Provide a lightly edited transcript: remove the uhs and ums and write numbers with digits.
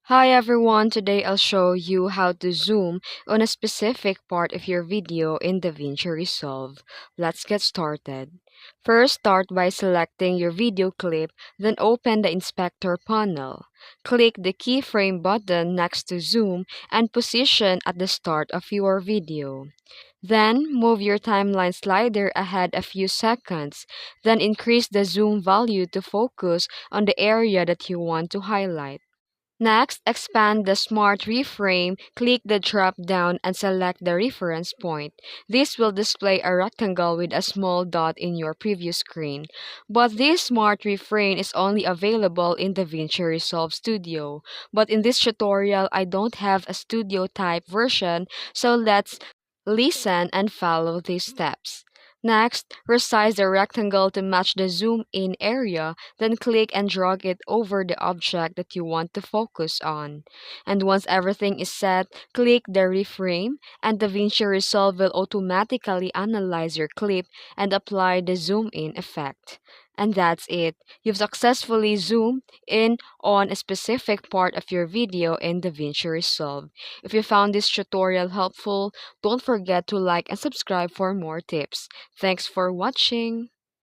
Hi everyone, today I'll show you how to zoom on a specific part of your video in DaVinci Resolve. Let's get started. First, start by selecting your video clip, then open the inspector panel. Click the keyframe button next to zoom and position at the start of your video. Then, move your timeline slider ahead a few seconds, then increase the zoom value to focus on the area that you want to highlight. Next, expand the Smart Reframe, click the drop down and select the reference point. This will display a rectangle with a small dot in your preview screen. But this Smart Reframe is only available in DaVinci Resolve Studio. But in this tutorial, I don't have a Studio type version, so let's listen and follow these steps. Next, resize the rectangle to match the zoom in area, then click and drag it over the object that you want to focus on. And once everything is set, click the reframe, and DaVinci Resolve will automatically analyze your clip and apply the zoom in effect. And that's it. You've successfully zoomed in on a specific part of your video in DaVinci Resolve. If you found this tutorial helpful, don't forget to like and subscribe for more tips. Thanks for watching.